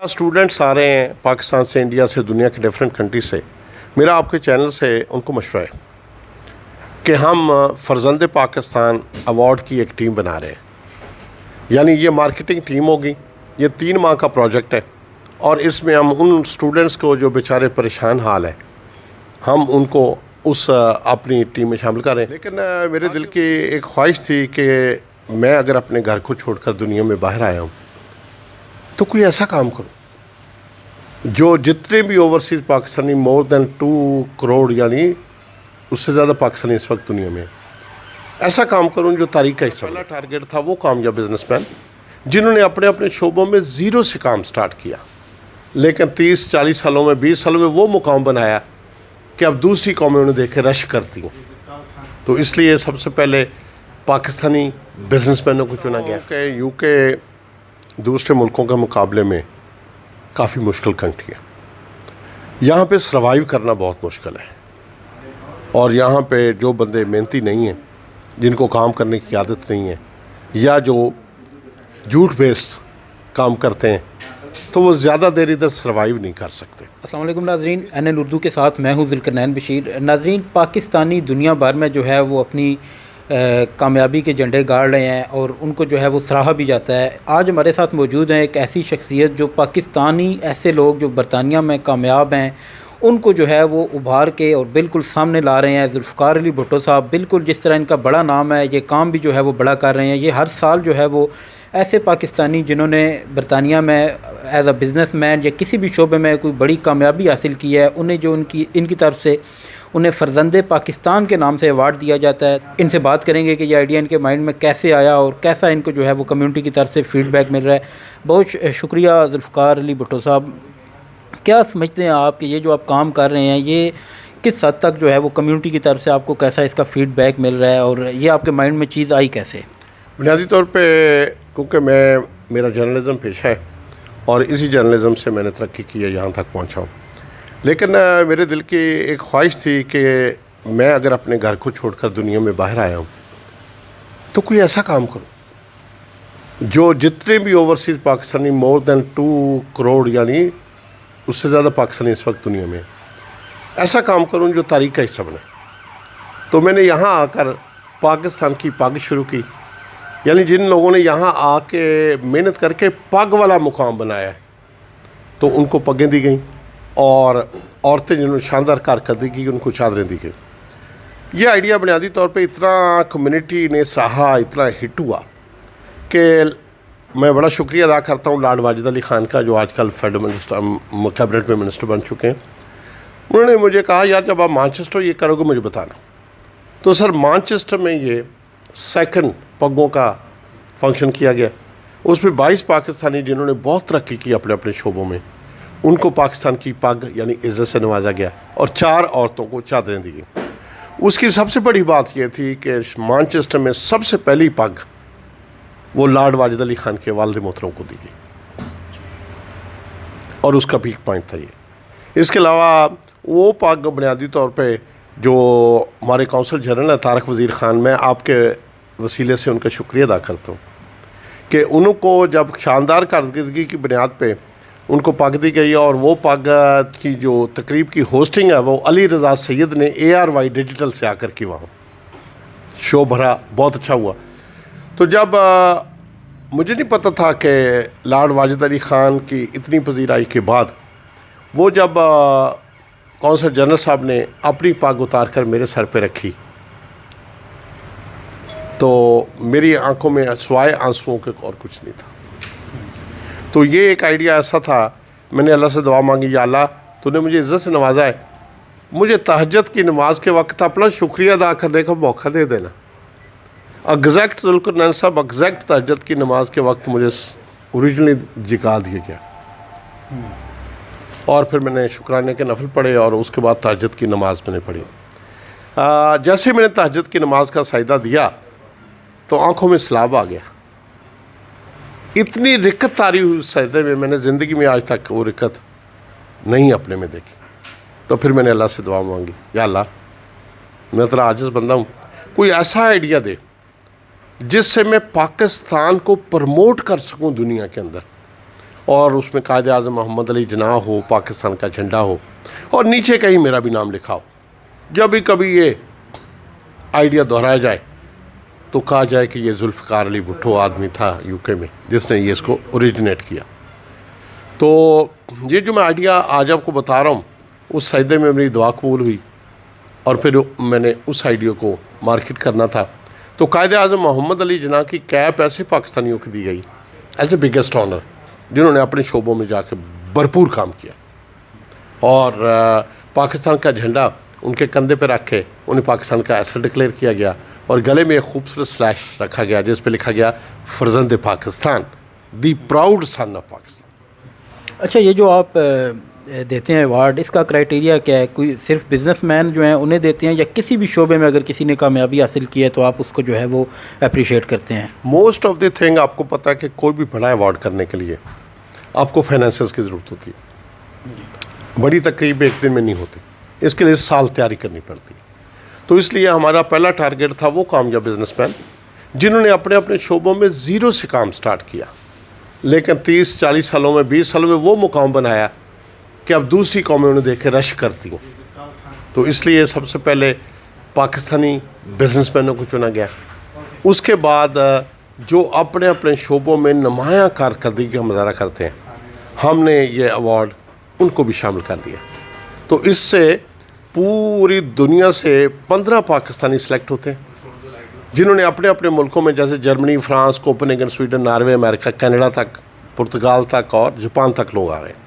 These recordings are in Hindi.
स्टूडेंट्स आ रहे हैं पाकिस्तान से, इंडिया से, दुनिया के डिफरेंट कंट्री से। मेरा आपके चैनल से उनको मशवरा है कि हम फ़र्जंद पाकिस्तान अवार्ड की एक टीम बना रहे हैं। यानी ये मार्केटिंग टीम होगी। ये 3 माह का प्रोजेक्ट है और इसमें हम उन स्टूडेंट्स को जो बेचारे परेशान हाल हैं, हम उनको उस अपनी टीम में शामिल करें। लेकिन मेरे दिल की एक ख्वाहिश थी कि मैं अगर अपने घर को छोड़कर दुनिया में बाहर आया हूँ तो कोई ऐसा काम करो जो जितने भी overseas Pakistani, more than 2 crore, यानी उससे ज़्यादा पाकिस्तानी इस वक्त दुनिया में, ऐसा काम करूँ जो तारीख का हिस्सा। पहला टारगेट था वो कामयाब बिजनेसमैन जिन्होंने अपने अपने शोबों में ज़ीरो से काम स्टार्ट किया, लेकिन 30-40 सालों में, 20 सालों में वो मुकाम बनाया कि अब दूसरी कौमें उन्हें देख के रश करती हैं। तो इसलिए सबसे पहले पाकिस्तानी बिजनेसमैनों को चुना गया कि यूके दूसरे मुल्कों के मुकाबले में काफ़ी मुश्किल कंट्री है। यहाँ पे सर्वाइव करना बहुत मुश्किल है और यहाँ पे जो बंदे मेहनती नहीं हैं, जिनको काम करने की आदत नहीं है, या जो झूठ बेस काम करते हैं, तो वो ज़्यादा देर इधर सर्वाइव नहीं कर सकते। अस्सलाम वालेकुम नाज़रीन, NN उर्दू के साथ मैं हूँ ज़ुल्करनैन बशीर। नाज़रीन, पाकिस्तानी दुनिया भर में जो है वो अपनी कामयाबी के झंडे गाड़ रहे हैं और उनको जो है वो सराहा भी जाता है। आज हमारे साथ मौजूद हैं एक ऐसी शख्सियत जो पाकिस्तानी, ऐसे लोग जो बरतानिया में कामयाब हैं, उनको जो है वो उभार के और बिल्कुल सामने ला रहे हैं। जुल्फ़िकार अली भुट्टो साहब, बिल्कुल जिस तरह इनका बड़ा नाम है, ये काम भी जो है वो बड़ा कर रहे हैं। ये हर साल जो है वो ऐसे पाकिस्तानी जिन्होंने बरतानिया में एज अ बिज़नेसमैन या किसी भी शोबे में कोई बड़ी कामयाबी हासिल की है, उन्हें जो इनकी तरफ से उन्हें फ़र्जंदे पाकिस्तान के नाम से अवार्ड दिया जाता है। इनसे बात करेंगे कि ये आइडिया इनके माइंड में कैसे आया और कैसा इनको जो है वो कम्युनिटी की तरफ से फ़ीडबैक मिल रहा है। बहुत शुक्रिया जुल्फ़िकार अली भुट्टो साहब। क्या समझते हैं आप कि ये जो आप काम कर रहे हैं, ये किस हद तक जो है वो कम्युनिटी की तरफ से आपको कैसा इसका फ़ीडबैक मिल रहा है और ये आपके माइंड में चीज़ आई कैसे? बुनियादी तौर पे क्योंकि मेरा जर्नलिज़म पेशा है और इसी जर्नलिज़म से मैंने तरक्की की है, यहाँ तक पहुँचा हूँ। लेकिन मेरे दिल की एक ख्वाहिश थी कि मैं अगर अपने घर को छोड़कर दुनिया में बाहर आया हूँ तो कोई ऐसा काम करूँ जो जितने भी overseas Pakistani, more than 2 crore, यानी उससे ज़्यादा पाकिस्तानी इस वक्त दुनिया में, ऐसा काम करूँ जो तारीख का हिस्सा बने। तो मैंने यहाँ आकर पाकिस्तान की पग शुरू की। यानी जिन लोगों ने यहाँ आके मेहनत करके पग वाला मुकाम बनाया है, तो उनको पगें दी गई और औरतें जिन्होंने शानदार कारकर्दगी की, उनको चादरें दी गई। ये आइडिया बुनियादी तौर पे इतना कम्युनिटी ने सराहा, इतना हिट हुआ कि मैं बड़ा शुक्रिया अदा करता हूँ लॉर्ड वाजिद अली ख़ान का, जो आजकल फेडरल मिनिस्टर, कैबिनेट में मिनिस्टर बन चुके हैं। उन्होंने मुझे कहा, यार जब आप मैनचेस्टर ये करोगे मुझे बताना। तो सर मैनचेस्टर में ये सेकंड पगों का फंक्शन किया गया। उसमें 22 पाकिस्तानी जिन्होंने बहुत तरक्की की अपने अपने शोबों में, उनको पाकिस्तान की पग यानी इज़्ज़त से नवाजा गया और 4 औरतों को चादरें दी गई। उसकी सबसे बड़ी बात यह थी कि मैनचेस्टर में सबसे पहली पग वो लॉर्ड वाजिद अली ख़ान के वालिद मोहतरम को दी गई और उसका पीक पॉइंट था ये। इसके अलावा वो पग बुनियादी तौर पे जो हमारे कौंसल जनरल है तारक वज़ीर ख़ान, मैं आपके वसीले से उनका शुक्रिया अदा करता हूँ कि उनको जब शानदार कारकर्दगी की बुनियाद पे उनको पग दी गई और वो पग की जो तकरीब की होस्टिंग है वो अली रज़ा सैयद ने ARY डिजिटल से आकर की, वहाँ शो भरा, बहुत अच्छा हुआ। तो जब मुझे नहीं पता था कि लॉर्ड वाजिद अली ख़ान की इतनी पजीराई के बाद वो जब कौंसल जनरल साहब ने अपनी पग उतार कर मेरे सर पे रखी, तो मेरी आंखों में सिवाय आंसुओं के और कुछ नहीं था। तो ये एक आइडिया ऐसा था, मैंने अल्लाह से दुआ मांगी, या अल्लाह तूने मुझे इज़्ज़त से नवाजा है, मुझे तहज्जुद की नमाज के वक्त अपना शुक्रिया अदा करने का मौका दे देना। एग्जैक्ट ज़ुल्करनैन साहब, एग्जैक्ट तहज्जुद की नमाज के वक्त मुझे ओरिजिनली जिका दिया गया और फिर मैंने शुक्राने के नफल पढ़े और उसके बाद तहज्जुद की नमाज़ मैंने पढ़ी। जैसे मैंने तहज्जुद की नमाज का सजदा दिया तो आंखों में सैलाब आ गया। इतनी रिक्कत तारी हुई उस सजदे में, मैंने ज़िंदगी में आज तक वो रिक्कत नहीं अपने में देखी। तो फिर मैंने अल्लाह से दुआ मांगी, या अल्लाह मैं तेरा आजिज़ बंदा हूँ, कोई ऐसा आइडिया दे जिससे मैं पाकिस्तान को प्रमोट कर सकूँ दुनिया के अंदर और उसमें कायद आज़म मोहम्मद अली जिन्ना हो, पाकिस्तान का झंडा हो और नीचे कहीं मेरा भी नाम लिखा हो। जब भी कभी ये आइडिया दोहराया जाए तो कहा जाए कि ये जुल्फ़िकार अली भुट्टो आदमी था यूके में जिसने ये इसको ओरिजिनेट किया। तो ये जो मैं आइडिया आज आपको बता रहा हूँ, उस सजदे में मेरी दुआ कबूल हुई और फिर मैंने उस आइडिया को मार्केट करना था। तो कायद आज़म मोहम्मद अली जिन्ना की कैप ऐसे पाकिस्तानियों को दी गई एज ए बिगेस्ट ऑनर, जिन्होंने अपने शोबों में जाके भरपूर काम किया और पाकिस्तान का झंडा उनके कंधे पर रख के उन्हें पाकिस्तान का एसेट डिक्लेयर किया गया और गले में एक खूबसूरत स्लैश रखा गया जिस पे लिखा गया फर्जंद पाकिस्तान, दी प्राउड सन ऑफ पाकिस्तान। अच्छा, ये जो आप देते हैं अवार्ड, इसका क्राइटेरिया क्या है? कोई सिर्फ बिजनेसमैन जो हैं उन्हें देते हैं या किसी भी शोबे में अगर किसी ने कामयाबी हासिल की है तो आप उसको जो है वो अप्रिशिएट करते हैं? मोस्ट ऑफ द थिंग आपको पता है कि कोई भी बड़ा अवार्ड करने के लिए आपको फाइनेंसेस की ज़रूरत होती है। बड़ी तकरीब एक दिन में नहीं होती, इसके लिए साल तैयारी करनी पड़ती। तो इसलिए हमारा पहला टारगेट था वो कामयाब बिजनेसमैन जिन्होंने अपने अपने शोबों में ज़ीरो से काम स्टार्ट किया, लेकिन 30-40 सालों में 20 सालों में वो मुकाम बनाया कि अब दूसरी कौमें उन्हें देख के रश करती हैं। तो इसलिए सबसे पहले पाकिस्तानी बिजनेसमैनों को चुना गया। उसके बाद जो अपने अपने शोबों में नुमायाँ कारकर्दगी का मुजाहरा करते हैं, हमने ये अवार्ड उनको भी शामिल कर दिया। तो इससे पूरी दुनिया से 15 पाकिस्तानी सिलेक्ट होते हैं जिन्होंने अपने अपने मुल्कों में, जैसे Germany, France, Copenhagen, Sweden, Norway, America, Canada तक, पुर्तगाल तक और जापान तक लोग आ रहे हैं।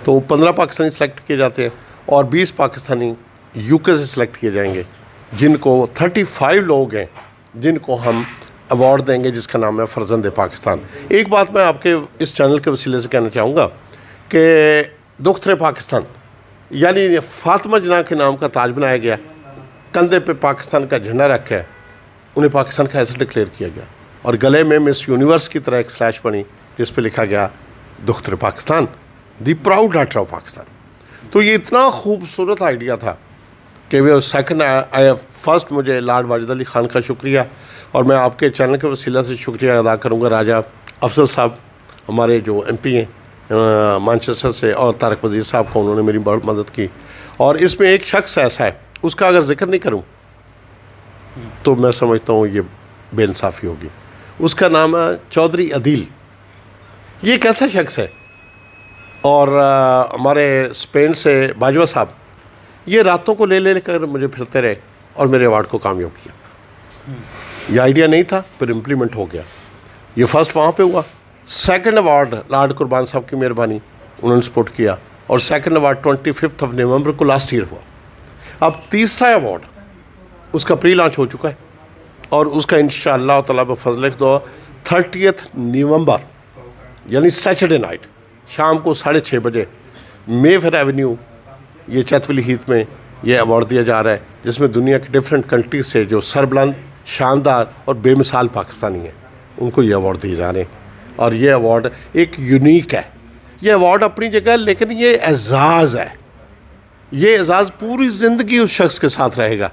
तो 15 पाकिस्तानी सिलेक्ट किए जाते हैं और 20 पाकिस्तानी यूके से सिलेक्ट किए जाएंगे, जिनको 35 लोग हैं जिनको हम अवार्ड देंगे जिसका नाम है फर्जंद पाकिस्तान। एक बात मैं आपके इस चैनल के वसीले से कहना चाहूँगा कि दुख्तरे पाकिस्तान यानी फातिमा जिन्ना के नाम का ताज बनाया गया, कंधे पे पाकिस्तान का झंडा रखा है, उन्हें पाकिस्तान का एसेट डिक्लेयर किया गया और गले में मिस यूनिवर्स की तरह एक स्लैश बनी जिस पे लिखा गया दुख्तरे पाकिस्तान, दी प्राउड डॉटर ऑफ पाकिस्तान। तो ये इतना खूबसूरत आइडिया था कि वे सेकंड आया। फर्स्ट मुझे लॉर्ड वाजिद अली ख़ान का शुक्रिया और मैं आपके चैनल के वसीला से शुक्रिया अदा करूँगा राजा अफजल साहब, हमारे जो MP हैं मैनचेस्टर से, और तारक वज़ीर साहब को, उन्होंने मेरी बहुत मदद की। और इसमें एक शख्स ऐसा है उसका अगर जिक्र नहीं करूं तो मैं समझता हूं ये बेइंसाफ़ी होगी। उसका नाम है चौधरी अदील। ये एक ऐसा शख्स है और हमारे स्पेन से बाजवा साहब, ये रातों को ले लेकर मुझे फिरते रहे और मेरे अवार्ड को कामयाब किया। ये आइडिया नहीं था, फिर इम्प्लीमेंट हो गया। ये फर्स्ट वहाँ पे हुआ। सेकंड अवार्ड लॉर्ड कुर्बान साहब की मेहरबानी, उन्होंने सपोर्ट किया और सेकंड अवार्ड 25 नवंबर को लास्ट ईयर हुआ। अब तीसरा अवार्ड उसका प्री लॉन्च हो चुका है और उसका इंशाअल्लाह ताला बफज़ल दो 30 नवंबर यानी सैटरडे नाइट शाम को 6:30 बजे मेफेयर एवेन्यू, ये चैतवली हीथ में ये अवार्ड दिया जा रहा है, जिसमें दुनिया के डिफरेंट कंट्रीज से जो सरबुलंद, शानदार और बेमिसाल पाकिस्तानी हैं उनको ये अवार्ड दिए जा रहे हैं। और ये अवार्ड एक यूनिक है। ये अवार्ड अपनी जगह, लेकिन ये एजाज़ है। ये एजाज़ पूरी ज़िंदगी उस शख्स के साथ रहेगा।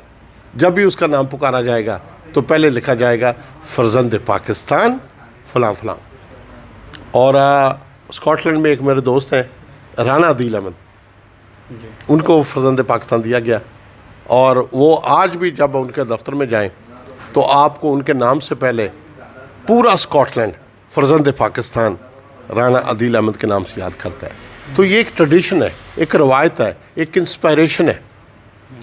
जब भी उसका नाम पुकारा जाएगा तो पहले लिखा जाएगा फर्जंद पाकिस्तान फ़लाँ फ़लाँ। और स्कॉटलैंड में एक मेरे दोस्त हैं राना अदील अहमद, उनको फर्जंद पाकिस्तान दिया गया और वो आज भी जब उनके दफ्तर में जाएं तो आपको उनके नाम से पहले पूरा स्कॉटलैंड फर्जंद पाकिस्तान राना अदील अहमद के नाम से याद करता है। तो ये एक ट्रेडिशन है, एक रवायत है, एक इंस्पायरेशन है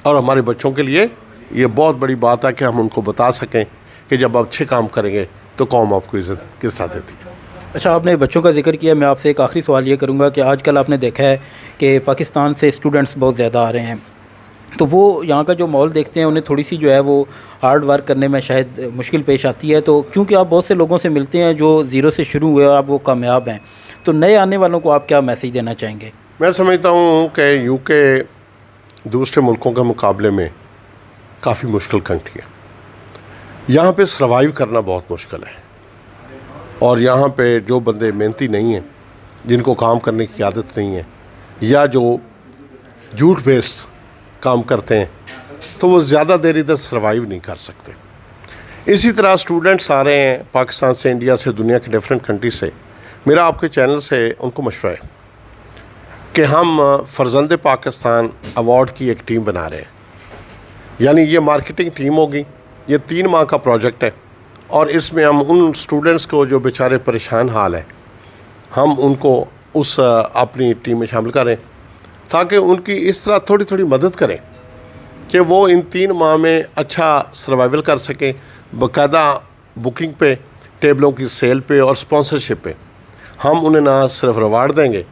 और हमारे बच्चों के लिए ये बहुत बड़ी बात है कि हम उनको बता सकें कि जब आप अच्छे काम करेंगे तो कौम आपको इज़्ज़त किस तरह देती है। अच्छा, आपने बच्चों का जिक्र किया, मैं आपसे एक आखिरी सवाल ये करूँगा कि आजकल आपने देखा है कि पाकिस्तान से स्टूडेंट्स बहुत ज़्यादा आ रहे हैं, तो वो यहाँ का जो माहौल देखते हैं उन्हें थोड़ी सी जो है वो हार्ड वर्क करने में शायद मुश्किल पेश आती है। तो क्योंकि आप बहुत से लोगों से मिलते हैं जो ज़ीरो से शुरू हुए और अब वो कामयाब हैं, तो नए आने वालों को आप क्या मैसेज देना चाहेंगे? मैं समझता हूँ कि यूके दूसरे मुल्कों के मुकाबले में काफ़ी मुश्किल कंट्री है। यहाँ पे सर्वाइव करना बहुत मुश्किल है और यहाँ पे जो बंदे मेहनती नहीं हैं, जिनको काम करने की आदत नहीं है या जो झूठ बेस काम करते हैं, तो वो ज़्यादा देर इधर सर्वाइव नहीं कर सकते। इसी तरह स्टूडेंट्स आ रहे हैं पाकिस्तान से, इंडिया से, दुनिया के डिफरेंट कंट्री से, मेरा आपके चैनल से उनको मशवरा है कि हम फ़र्जंद पाकिस्तान अवार्ड की एक टीम बना रहे हैं। यानी ये मार्केटिंग टीम होगी, ये 3 माह का प्रोजेक्ट है और इसमें हम उन स्टूडेंट्स को जो बेचारे परेशान हाल हैं, हम उनको उस अपनी टीम में शामिल करें ताकि उनकी इस तरह थोड़ी थोड़ी मदद करें कि वो इन 3 माह में अच्छा सर्वाइवल कर सकें, बाकायदा बुकिंग पे, टेबलों की सेल पे और स्पॉन्सरशिप पे। हम उन्हें ना सिर्फ रिवार्ड देंगे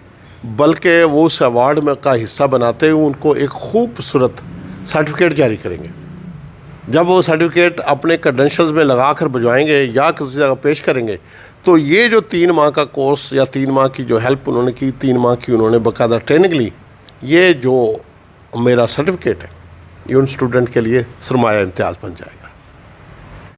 बल्कि वो उस अवार्ड में का हिस्सा बनाते हुए उनको एक खूबसूरत सर्टिफिकेट जारी करेंगे। जब वो सर्टिफिकेट अपने क्रेडेंशियल्स में लगा कर भिजवाएंगे या किसी जगह पेश करेंगे तो ये जो 3 माह का कोर्स या 3 माह की जो हेल्प उन्होंने की, 3 माह की उन्होंने बाकायदा ट्रेनिंग ली, ये जो मेरा सर्टिफिकेट है ये उन स्टूडेंट के लिए सरमाया इम्तियाज़ बन जाएगा।